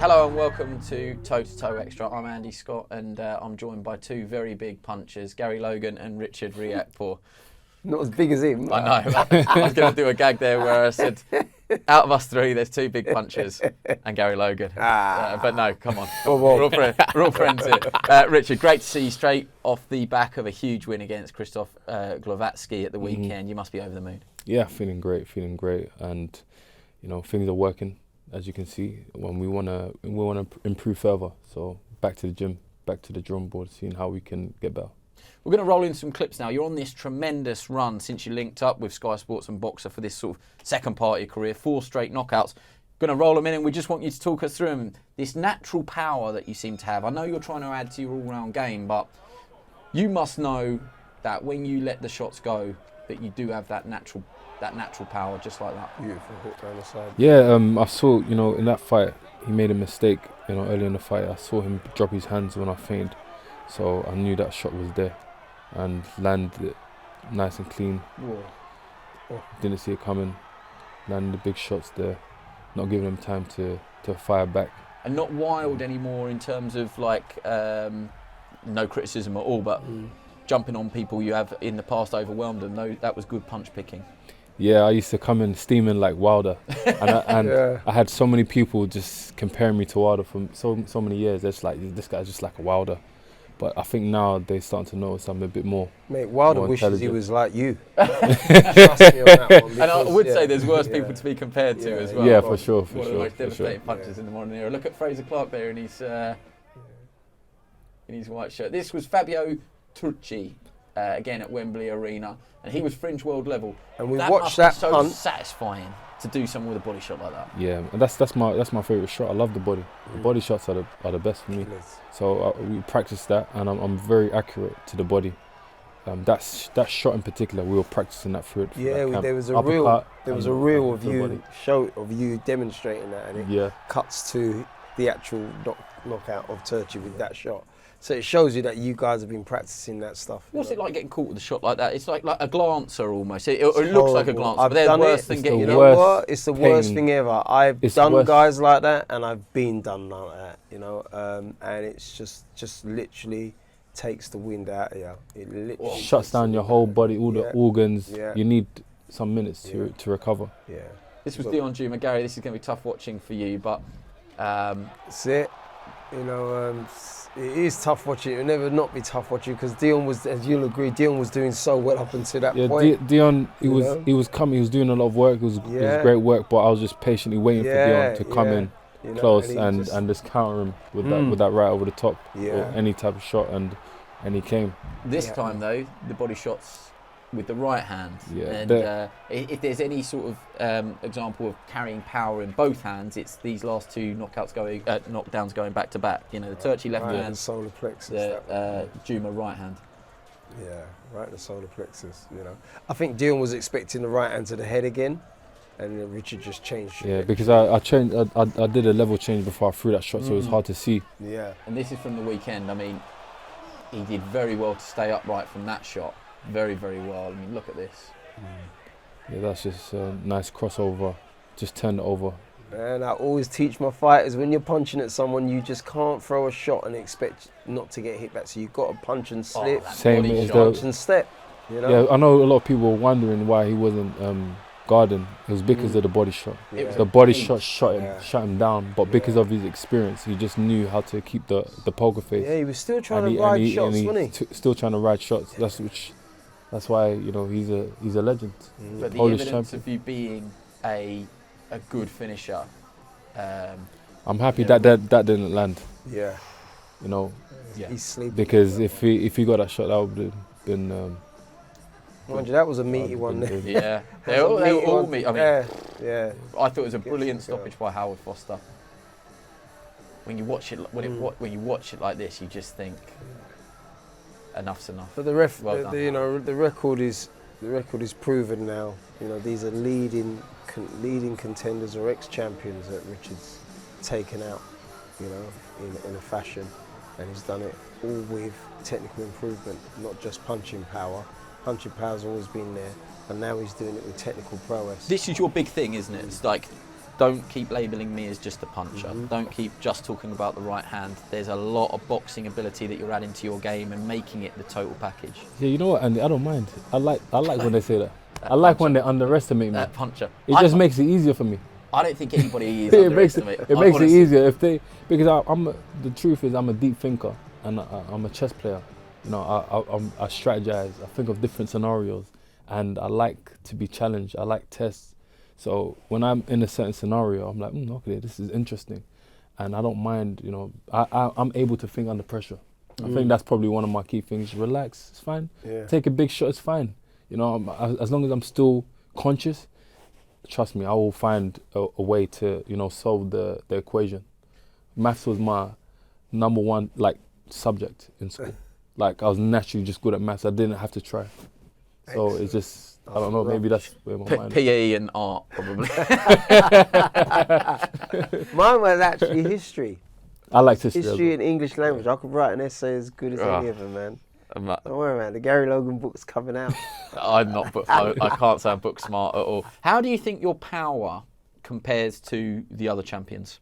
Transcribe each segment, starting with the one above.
Hello and welcome to Toe to Toe Extra. I'm Andy Scott and I'm joined by two very big punchers, Gary Logan and Richard Riakporhe. Not as big as him. I know. I was going to do a gag there where I said, out of us three, there's two big punchers and Gary Logan. But no, come on. We're all friends here. Richard, great to see you straight off the back of a huge win against Krzysztof Glowatsky at the weekend. You must be over the moon. Yeah, feeling great, and things are working. As you can see, when we wanna improve further. So back to the gym, back to the drawing board, seeing how we can get better. We're going to roll in some clips now. You're on this tremendous run since you linked up with Sky Sports and Boxer for this sort of second part of your career, 4 straight knockouts. Going to roll them in and we just want you to talk us through them. This natural power that you seem to have. I know you're trying to add to your all-round game, but you must know that when you let the shots go, that you do have that natural power just like that. Beautiful hook down the side. Yeah, I saw, in that fight, he made a mistake, early in the fight. I saw him drop his hands when I feigned. So I knew that shot was there and landed it nice and clean. Whoa. Didn't see it coming. Landed the big shots there, not giving him time to fire back. And not wild anymore in terms of no criticism at all, but jumping on people you have in the past, overwhelmed them. No, that was good punch picking. Yeah, I used to come in steaming like Wilder, and Yeah. I had so many people just comparing me to Wilder for so many years. It's like, this guy's just like a Wilder. But I think now they're starting to notice I'm a bit more. Mate, Wilder more wishes he intelligent. was like you. Trust me on that one. And I would because, say there's worse people to be compared to as well. Yeah, for sure. One of the most devastating punches in the modern era. Look at Fraser Clark there in his white shirt. This was Fabio Turchi, again at Wembley Arena, and he was fringe world level. And we that watched must that be so hunt. satisfying to do someone with a body shot like that. Yeah, and that's my favourite shot. I love the body. The body shots are the best for me. So we practice that, and I'm very accurate to the body. That shot in particular, we were practicing that through. Yeah, that there was a uppercut reel of the you body. of you demonstrating that, and it cuts to the actual knockout of Turchi with that shot. So it shows you that you guys have been practicing that stuff. What's it like getting caught with a shot like that? It's like a glancer almost. It looks like a glancer, I've but there's done worse it. than It's getting. You the know worst what? It's the worst pain. thing ever. I've It's done worse. guys like that, and I've been done like that. And it's just literally takes the wind out of you. It literally shuts down your whole body, all the organs. Yeah. You need some minutes to recover. Yeah. This was Dion Juma. Gary, this is going to be tough watching for you, but That's it. It is tough watching. It'll never not be tough watching because Dion was, as you'll agree, Dion was doing so well up until that point. Dion, he was coming. He was doing a lot of work. It was great work, but I was just patiently waiting for Dion to come in close and just counter him with that right over the top or any type of shot, and he came. this time though, the body shots with the right hand. Yeah, and if there's any sort of example of carrying power in both hands, it's these last two knockdowns going back to back. The Turchi left Right in hand, the solar plexus. the Juma right hand. Yeah, right in the solar plexus. I think Dion was expecting the right hand to the head again, and then Richard just changed. Yeah, because I changed. I did a level change before I threw that shot, so it was hard to see. Yeah. And this is from the weekend. I mean, he did very well to stay upright from that shot. Very, very well. I mean, look at this. Yeah, that's just a nice crossover. Just turn it over. And I always teach my fighters, when you're punching at someone, you just can't throw a shot and expect not to get hit back. So you've got to punch and slip, Same as punch and step. Yeah, I know a lot of people were wondering why he wasn't guarding. It was because of the body shot. It was The body shot shut him down, but because of his experience, he just knew how to keep the poker face. Yeah, he was still trying to ride shots, wasn't he? Still trying to ride shots. That's why he's a legend. But the Polish evidence champion. of you being a good finisher. I'm happy that didn't land. Yeah. He's sleeping. Because if he got that shot, that would have been. Mind you, that was a meaty one there. Yeah, they were all meaty. I mean, yeah. I thought it was a brilliant stoppage by Howard Foster. When you watch it, when you watch it like this, you just think, enough's enough. But the record is proven now. These are leading contenders or ex-champions that Richard's taken out. In a fashion, and he's done it all with technical improvement, not just punching power. Punching power's always been there, and now he's doing it with technical prowess. This is your big thing, isn't it? It's like don't keep labelling me as just a puncher. Don't keep just talking about the right hand. There's a lot of boxing ability that you're adding to your game and making it the total package. Yeah, you know what, Andy? I don't mind. I like when they say that. I like when they underestimate me. That puncher. It just makes it easier for me. I don't think anybody is it makes it honestly. easier because the truth is I'm a deep thinker and I'm a chess player. You know, I strategize. I think of different scenarios, and I like to be challenged. I like tests. So when I'm in a certain scenario, I'm like, okay, this is interesting, and I don't mind. You know, I'm able to think under pressure. I think that's probably one of my key things. Relax, it's fine. Yeah. Take a big shot, it's fine. You know, as long as I'm still conscious, trust me, I will find a way to, you know, solve the equation. Maths was my number one subject in school. I was naturally just good at maths. I didn't have to try. So Excellent. It's just, I don't know, maybe that's where my mind is. PE and art, probably. Mine was actually history. I liked history. History and English language. I could write an essay as good as any of them, man. Don't worry, man. The Gary Logan book's coming out. I can't say I'm book smart at all. How do you think your power compares to the other champions?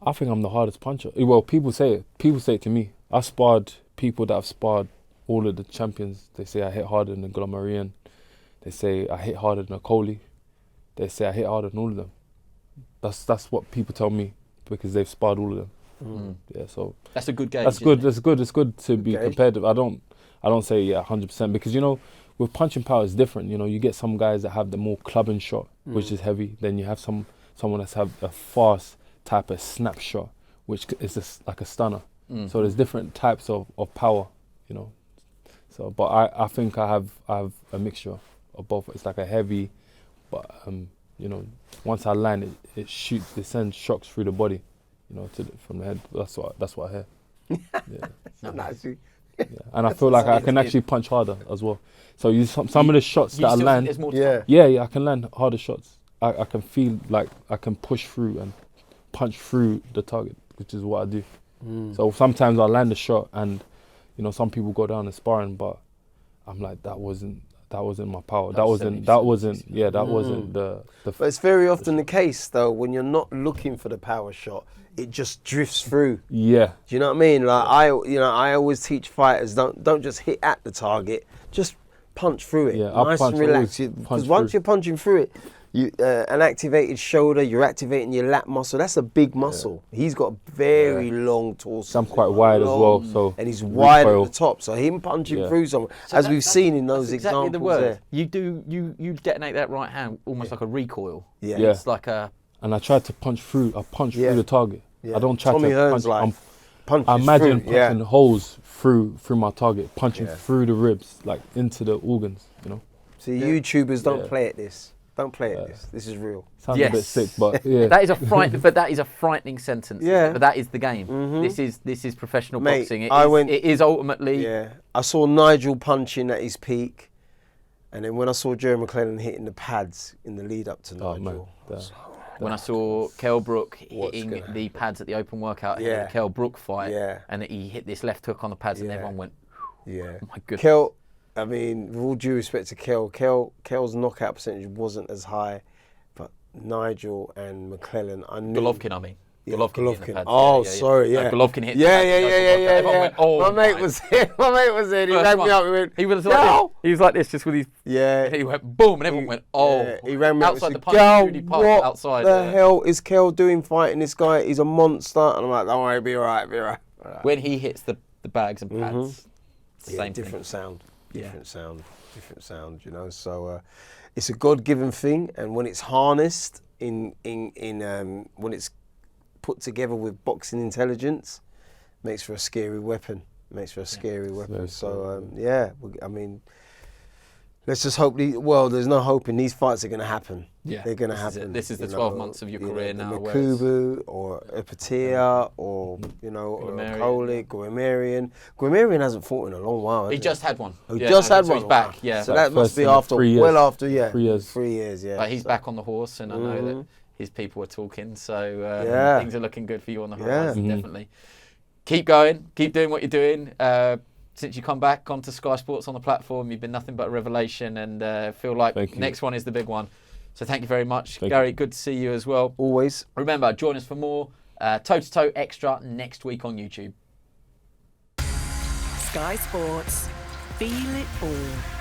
I think I'm the hardest puncher. Well, people say it. People say it to me. I sparred people that have sparred all of the champions. They say I hit harder than Glomarian. They say I hit harder than Okolie. They say I hit harder than all of them. That's what people tell me because they've sparred all of them. Yeah, so that's a good gauge. That's good. That's good. It's good to be competitive. I don't say 100% because, you know, with punching power it's different. You know, you get some guys that have the more clubbing shot, which is heavy. Then you have someone that's have a fast type of snap shot, which is just like a stunner. So there's different types of power, you know. So, but I think I have a mixture of both. It's like a heavy, but you know, once I land it sends shocks through the body. You know, from the head. That's what I hear. Yeah. Nice. Yeah. And I feel like I can actually punch harder as well. So some of the shots that I land, I can land harder shots. I can feel like I can push through and punch through the target, which is what I do. So sometimes I land a shot and, you know, some people go down in sparring, but I'm like, that wasn't my power. That wasn't the. But it's very often the case though, when you're not looking for the power shot, it just drifts through. Yeah. Do you know what I mean? Like I always teach fighters, don't just hit at the target, just punch through it. Yeah, nice and relaxed. Because once you're punching through it, an activated shoulder, you're activating your lat muscle. That's a big muscle. Yeah. He's got a very long torso. I'm quite wide as well, so and he's wide at the top. So him punching through someone, so as we've seen in those examples, exactly the word. There. You detonate that right hand almost like a recoil. Yeah. It's like a. And I tried to punch through. I punch through the target. Yeah. I don't try Tommy to Hearns punch. I imagine punching holes through my target, punching through the ribs, like into the organs. You know. See, YouTubers don't play at this. Don't play at this. This is real. Sounds a bit sick, but yeah. That is a frightening sentence. Yeah. But that is the game. This is professional boxing. It is ultimately. Yeah. I saw Nigel punching at his peak, and then when I saw Jerry McClellan hitting the pads in the lead up to Nigel. When I saw Kell Brook hitting the pads at the open workout in the Kell Brook fight, and he hit this left hook on the pads, and everyone went, "Oh my goodness." Kell, I mean, with all due respect to Kell's knockout percentage wasn't as high, but Nigel and McClellan, I knew. Golovkin, I mean. Golovkin. Oh, sorry, yeah. Golovkin hit. Yeah. My mate was here. He rang me up. He was like this. He was like this, just with his. Yeah. He went boom, and everyone went, "Oh." Yeah. He rang me outside up. The punch, what outside. the hell is Kell doing fighting this guy? He's a monster. And I'm like, don't worry, be all right. When he hits the bags and pads, same different thing. sound. Different sound. You know. So it's a God-given thing, and when it's harnessed in when it's put together with boxing intelligence, makes for a scary weapon. So I mean, let's just hope. There's no hoping these fights are going to happen. Yeah, they're going to happen. This is the 12 months of your career now. Makubu or Epitea or Okolie, Guimarian hasn't fought in a long while. He just had one. So he's back. Yeah. So that must be after 3 years. Well after 3 years. 3 years. Yeah. But he's back on the horse, and I know that his people are talking. So things are looking good for you on the horizon. Definitely. Keep going. Keep doing what you're doing. Since you come back onto Sky Sports on the platform, you've been nothing but a revelation, and feel like next one is the big one. So thank you very much, Gary. Good to see you as well. Always. Remember, join us for more toe-to-toe extra next week on YouTube. Sky Sports. Feel it all.